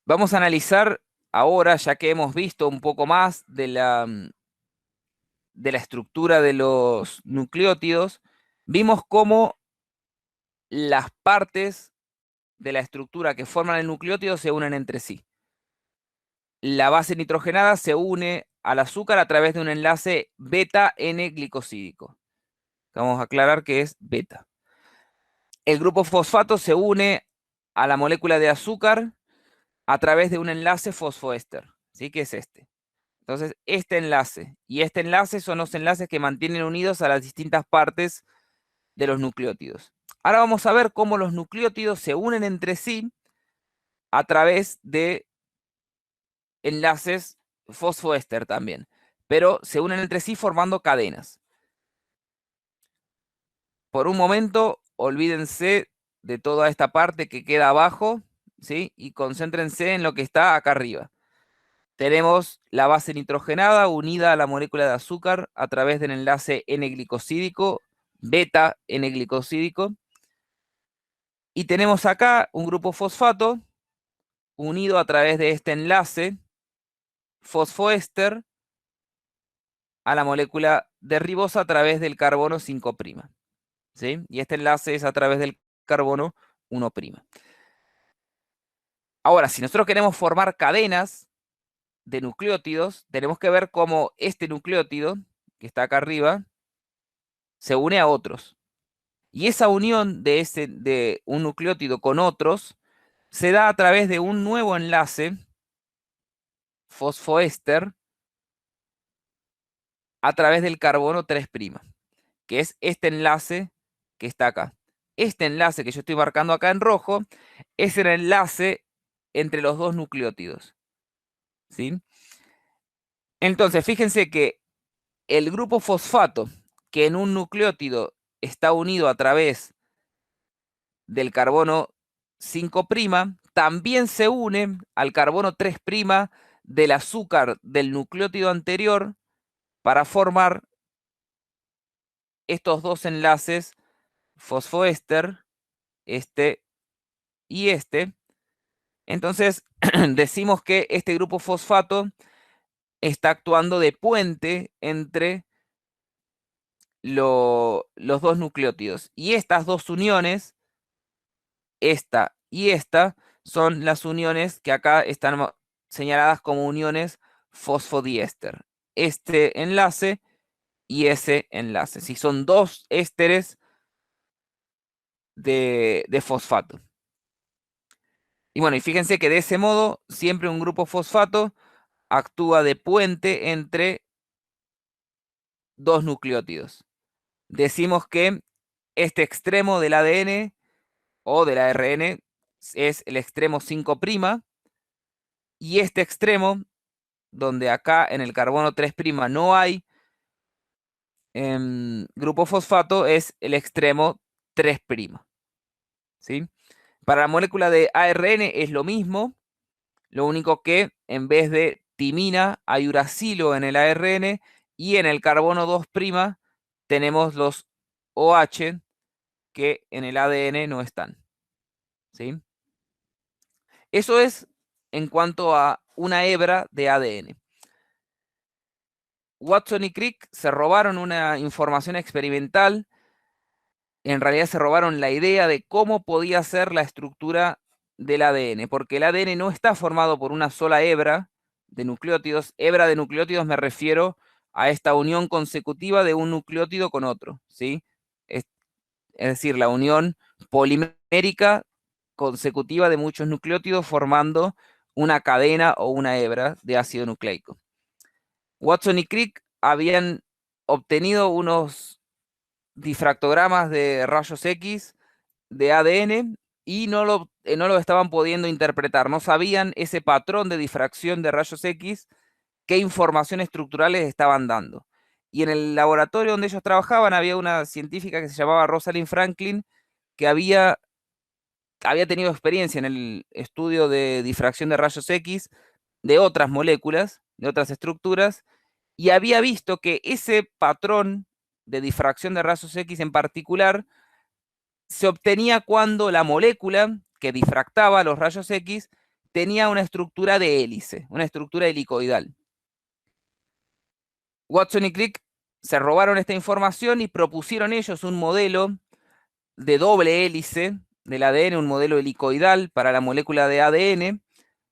Vamos a analizar ahora, ya que hemos visto un poco más de la estructura de los nucleótidos, vimos cómo las partes de la estructura que forman el nucleótido se unen entre sí. La base nitrogenada se une al azúcar a través de un enlace beta-N-glicosídico. Vamos a aclarar que es beta. El grupo fosfato se une a la molécula de azúcar a través de un enlace fosfoéster, ¿sí? Que es este. Entonces, este enlace y este enlace son los enlaces que mantienen unidos a las distintas partes de los nucleótidos. Ahora vamos a ver cómo los nucleótidos se unen entre sí a través de enlaces fosfoéster también, pero se unen entre sí formando cadenas. Por un momento, olvídense de toda esta parte que queda abajo, ¿sí? Y concéntrense en lo que está acá arriba. Tenemos la base nitrogenada unida a la molécula de azúcar a través del enlace N-glicosídico, beta-N-glicosídico. Y tenemos acá un grupo fosfato unido a través de este enlace fosfoéster a la molécula de ribosa a través del carbono 5'. ¿Sí? Y este enlace es a través del carbono 1'. Ahora, si nosotros queremos formar cadenas de nucleótidos, tenemos que ver cómo este nucleótido, que está acá arriba, se une a otros. Y esa unión de un nucleótido con otros se da a través de un nuevo enlace fosfoéster a través del carbono 3', que es este enlace que está acá. Este enlace que yo estoy marcando acá en rojo es el enlace entre los dos nucleótidos, ¿sí? Entonces, fíjense que el grupo fosfato, que en un nucleótido está unido a través del carbono 5', también se une al carbono 3' del azúcar del nucleótido anterior para formar estos dos enlaces fosfoéster, este y este. Entonces, decimos que este grupo fosfato está actuando de puente entre los dos nucleótidos. Y estas dos uniones, esta y esta, son las uniones que acá están señaladas como uniones fosfodiéster. Este enlace y ese enlace. Si son dos ésteres de fosfato. Y bueno, y fíjense que de ese modo, siempre un grupo fosfato actúa de puente entre dos nucleótidos. Decimos que este extremo del ADN o del ARN es el extremo 5', y este extremo, donde acá en el carbono 3' no hay grupo fosfato, es el extremo 3'. ¿Sí? Para la molécula de ARN es lo mismo, lo único que en vez de timina hay uracilo en el ARN y en el carbono 2' tenemos los OH que en el ADN no están. ¿Sí? Eso es en cuanto a una hebra de ADN. Watson y Crick se robaron una información experimental, en realidad se robaron la idea de cómo podía ser la estructura del ADN, porque el ADN no está formado por una sola hebra de nucleótidos. Hebra de nucleótidos me refiero a esta unión consecutiva de un nucleótido con otro, ¿sí? Es decir, la unión polimérica consecutiva de muchos nucleótidos formando una cadena o una hebra de ácido nucleico. Watson y Crick habían obtenido unos difractogramas de rayos X de ADN y no lo estaban pudiendo interpretar, no sabían ese patrón de difracción de rayos X, qué información estructurales estaban dando. Y en el laboratorio donde ellos trabajaban había una científica que se llamaba Rosalind Franklin, que había tenido experiencia en el estudio de difracción de rayos X de otras moléculas, de otras estructuras, y había visto que ese patrón de difracción de rayos X en particular se obtenía cuando la molécula que difractaba los rayos X tenía una estructura de hélice, una estructura helicoidal. Watson y Crick se robaron esta información y propusieron ellos un modelo de doble hélice del ADN, un modelo helicoidal para la molécula de ADN,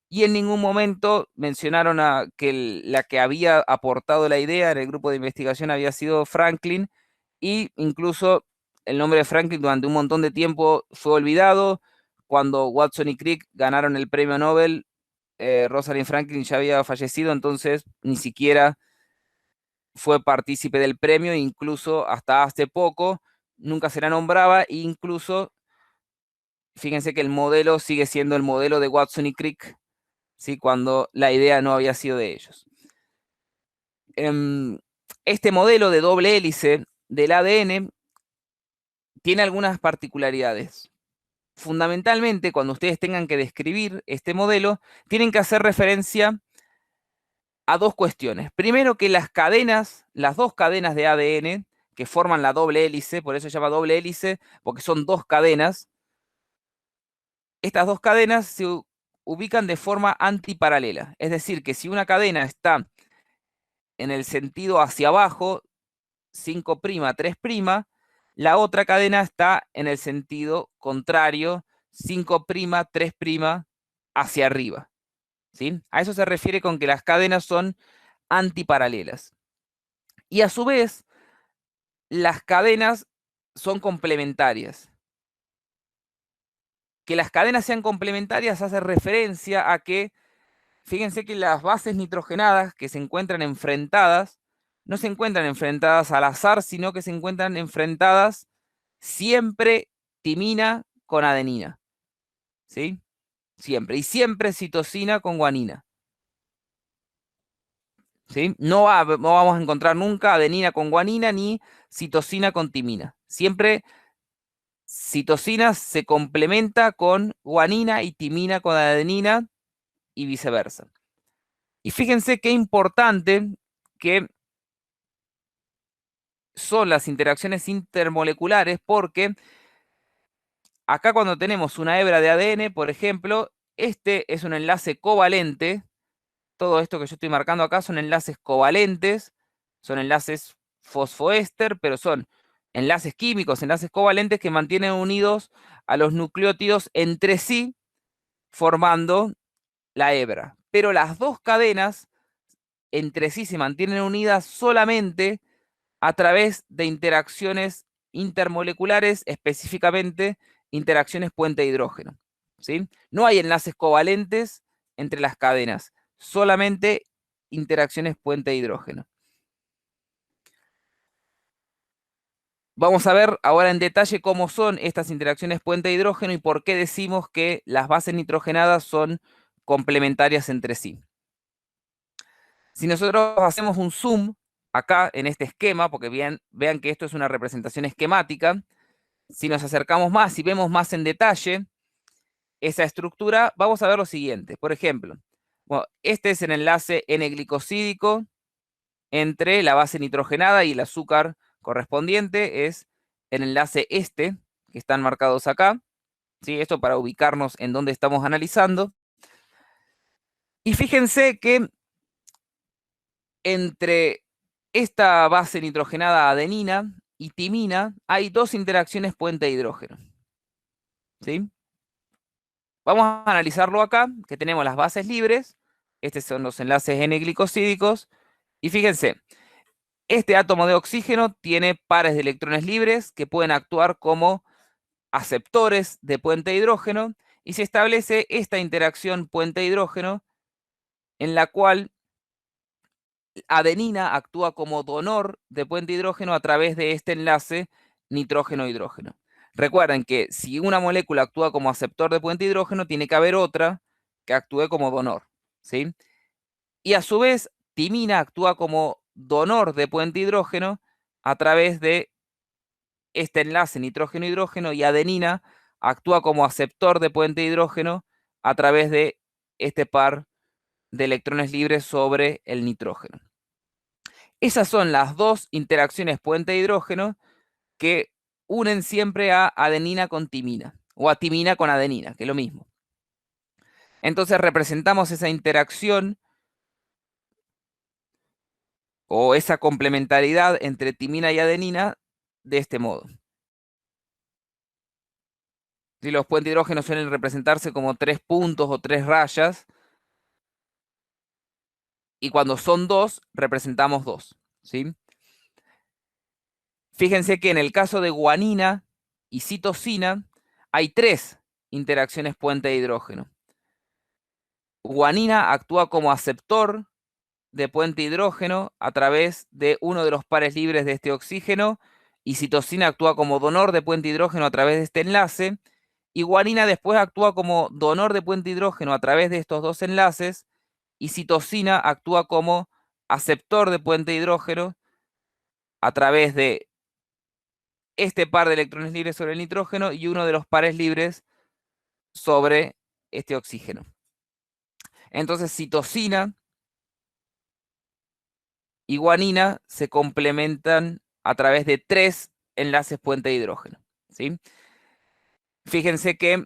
y en ningún momento mencionaron que la que había aportado la idea en el grupo de investigación había sido Franklin, y incluso el nombre de Franklin durante un montón de tiempo fue olvidado. Cuando Watson y Crick ganaron el premio Nobel, Rosalind Franklin ya había fallecido, entonces ni siquiera fue partícipe del premio, incluso hasta hace poco nunca se la nombraba, e incluso fíjense que el modelo sigue siendo el modelo de Watson y Crick, ¿sí? Cuando la idea no había sido de ellos. Este modelo de doble hélice del ADN tiene algunas particularidades. Fundamentalmente, cuando ustedes tengan que describir este modelo, tienen que hacer referencia a dos cuestiones. Primero, que las dos cadenas de ADN que forman la doble hélice, por eso se llama doble hélice, porque son dos cadenas. Estas dos cadenas se ubican de forma antiparalela. Es decir, que si una cadena está en el sentido hacia abajo, 5', 3', la otra cadena está en el sentido contrario, 5', 3', hacia arriba. ¿Sí? A eso se refiere con que las cadenas son antiparalelas. Y a su vez, las cadenas son complementarias. Que las cadenas sean complementarias hace referencia a que, fíjense que las bases nitrogenadas que se encuentran enfrentadas, no se encuentran enfrentadas al azar, sino que se encuentran enfrentadas siempre timina con adenina. ¿Sí? Siempre. Y siempre citosina con guanina. ¿Sí? No vamos a encontrar nunca adenina con guanina ni citosina con timina. Siempre citosina se complementa con guanina y timina con adenina y viceversa. Y fíjense qué importante que son las interacciones intermoleculares, porque acá cuando tenemos una hebra de ADN, por ejemplo, este es un enlace covalente. Todo esto que yo estoy marcando acá son enlaces covalentes, son enlaces fosfoéster, pero son enlaces químicos, enlaces covalentes que mantienen unidos a los nucleótidos entre sí, formando la hebra. Pero las dos cadenas entre sí se mantienen unidas solamente a través de interacciones intermoleculares, específicamente interacciones puente hidrógeno. ¿Sí? No hay enlaces covalentes entre las cadenas, solamente interacciones puente hidrógeno. Vamos a ver ahora en detalle cómo son estas interacciones puente hidrógeno y por qué decimos que las bases nitrogenadas son complementarias entre sí. Si nosotros hacemos un zoom acá en este esquema, porque vean que esto es una representación esquemática, si nos acercamos más y vemos más en detalle esa estructura, vamos a ver lo siguiente. Por ejemplo, bueno, este es el enlace N-glicosídico entre la base nitrogenada y el azúcar correspondiente, es el enlace este, que están marcados acá. ¿Sí? Esto para ubicarnos en dónde estamos analizando. Y fíjense que entre esta base nitrogenada adenina y timina hay dos interacciones puente hidrógeno. ¿Sí? Vamos a analizarlo acá, que tenemos las bases libres. Estos son los enlaces N-glicosídicos. Y fíjense, este átomo de oxígeno tiene pares de electrones libres que pueden actuar como aceptores de puente hidrógeno. Y se establece esta interacción puente hidrógeno en la cual adenina actúa como donor de puente hidrógeno a través de este enlace nitrógeno-hidrógeno. Recuerden que si una molécula actúa como aceptor de puente hidrógeno, tiene que haber otra que actúe como donor, ¿sí? Y a su vez, timina actúa como donor de puente hidrógeno a través de este enlace nitrógeno-hidrógeno, y adenina actúa como aceptor de puente hidrógeno a través de este par de electrones libres sobre el nitrógeno. Esas son las dos interacciones puente hidrógeno que unen siempre a adenina con timina, o a timina con adenina, que es lo mismo. Entonces representamos esa interacción o esa complementariedad entre timina y adenina de este modo. Si los puentes hidrógenos suelen representarse como 3 puntos o 3 rayas, y cuando son 2, representamos 2, ¿sí? Fíjense que en el caso de guanina y citosina hay 3 interacciones puente de hidrógeno. Guanina actúa como aceptor de puente hidrógeno a través de uno de los pares libres de este oxígeno, y citosina actúa como donor de puente hidrógeno a través de este enlace, y guanina después actúa como donor de puente hidrógeno a través de estos 2 enlaces, y citosina actúa como aceptor de puente hidrógeno a través de este par de electrones libres sobre el nitrógeno y uno de los pares libres sobre este oxígeno. Entonces, citosina y guanina se complementan a través de 3 enlaces puente de hidrógeno, ¿sí? Fíjense que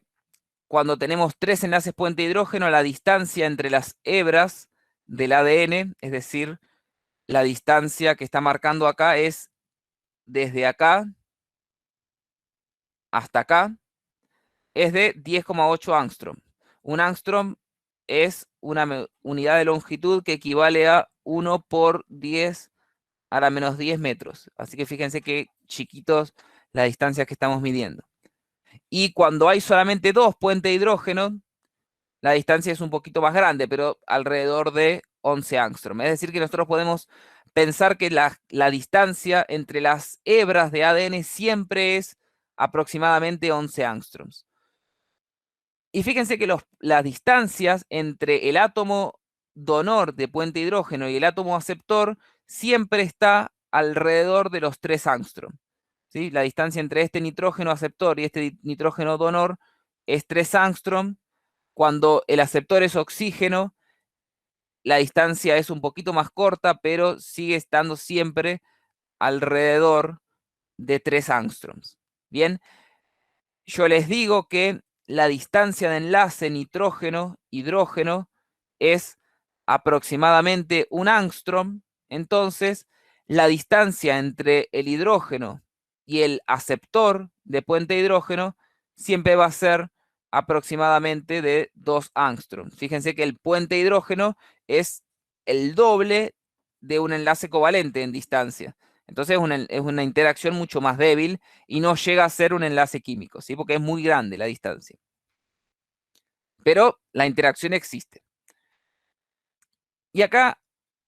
cuando tenemos 3 enlaces puente de hidrógeno, la distancia entre las hebras del ADN, es decir, la distancia que está marcando acá es desde acá hasta acá, es de 10,8 angstrom. Un angstrom es una unidad de longitud que equivale a 1 por 10 a la menos 10 metros. Así que fíjense qué chiquitos las distancias que estamos midiendo. Y cuando hay solamente 2 puentes de hidrógeno, la distancia es un poquito más grande, pero alrededor de 11 angstrom. Es decir, que nosotros podemos pensar que la distancia entre las hebras de ADN siempre es aproximadamente 11 angstroms. Y fíjense que las distancias entre el átomo donor de puente hidrógeno y el átomo aceptor siempre está alrededor de los 3 angstrom. ¿Sí? La distancia entre este nitrógeno aceptor y este nitrógeno donor es 3 angstrom. Cuando el aceptor es oxígeno, la distancia es un poquito más corta, pero sigue estando siempre alrededor de 3 angstroms. Bien, yo les digo que la distancia de enlace nitrógeno-hidrógeno es aproximadamente 1 angstrom. Entonces, la distancia entre el hidrógeno y el aceptor de puente de hidrógeno siempre va a ser aproximadamente de 2 angstrom. Fíjense que el puente de hidrógeno es el doble de un enlace covalente en distancia. Entonces es una interacción mucho más débil y no llega a ser un enlace químico, ¿sí? Porque es muy grande la distancia. Pero la interacción existe. Y acá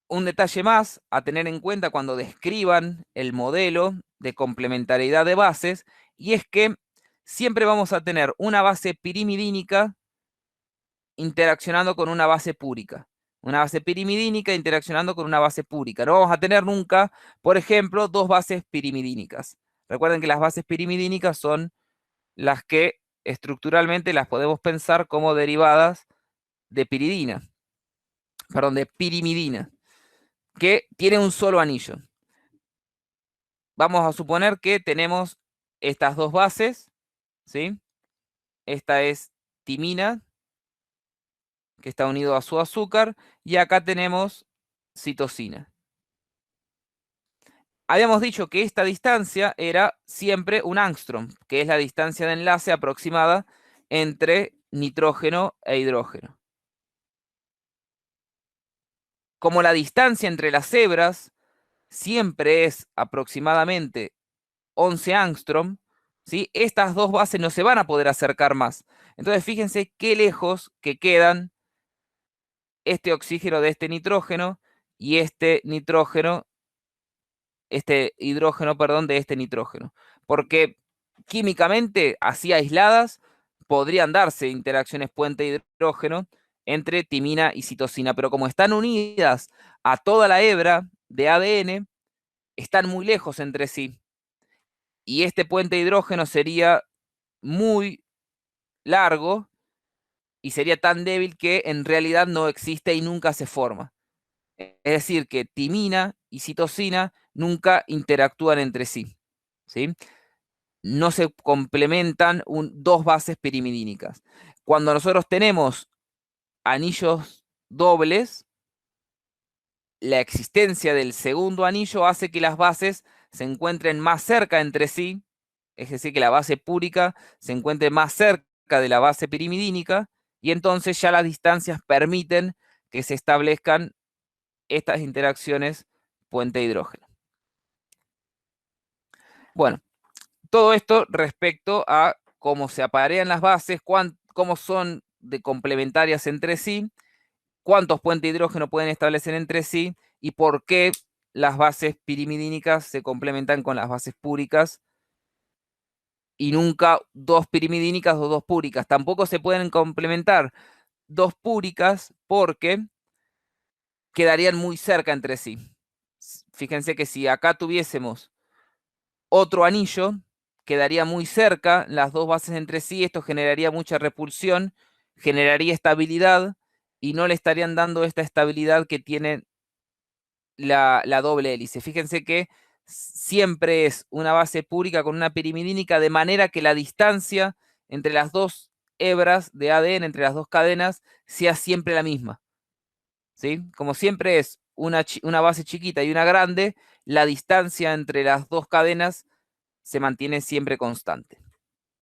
un detalle más a tener en cuenta cuando describan el modelo de complementariedad de bases, y es que siempre vamos a tener una base pirimidínica interaccionando con una base púrica. Una base pirimidínica interaccionando con una base púrica. No vamos a tener nunca, por ejemplo, 2 bases pirimidínicas. Recuerden que las bases pirimidínicas son las que estructuralmente las podemos pensar como derivadas de piridina, perdón, de pirimidina, que tiene un solo anillo. Vamos a suponer que tenemos estas 2 bases, ¿sí? Esta es timina, que está unido a su azúcar, y acá tenemos citosina. Habíamos dicho que esta distancia era siempre un angstrom, que es la distancia de enlace aproximada entre nitrógeno e hidrógeno. Como la distancia entre las hebras siempre es aproximadamente 11 angstrom, ¿sí? Estas 2 bases no se van a poder acercar más. Entonces fíjense qué lejos que quedan este oxígeno de este nitrógeno y este hidrógeno, perdón, de este nitrógeno. Porque químicamente, así aisladas, podrían darse interacciones puente hidrógeno entre timina y citosina, pero como están unidas a toda la hebra de ADN, están muy lejos entre sí. Y este puente de hidrógeno sería muy largo y sería tan débil que en realidad no existe y nunca se forma. Es decir, que timina y citosina nunca interactúan entre sí, ¿sí? No se complementan 2 bases pirimidínicas. Cuando nosotros tenemos anillos dobles, la existencia del segundo anillo hace que las bases se encuentren más cerca entre sí, es decir, que la base púrica se encuentre más cerca de la base pirimidínica, y entonces ya las distancias permiten que se establezcan estas interacciones puente-hidrógeno. Bueno, todo esto respecto a cómo se aparean las bases, cómo son de complementarias entre sí, cuántos puentes de hidrógeno pueden establecer entre sí y por qué las bases pirimidínicas se complementan con las bases púricas y nunca dos pirimidínicas o dos púricas. Tampoco se pueden complementar dos púricas porque quedarían muy cerca entre sí. Fíjense que si acá tuviésemos otro anillo, quedaría muy cerca las dos bases entre sí, esto generaría mucha repulsión, generaría estabilidad y no le estarían dando esta estabilidad que tiene la doble hélice. Fíjense que siempre es una base púrica con una pirimidínica, de manera que la distancia entre las dos hebras de ADN, entre las dos cadenas, sea siempre la misma. ¿Sí? Como siempre es una base chiquita y una grande, la distancia entre las dos cadenas se mantiene siempre constante.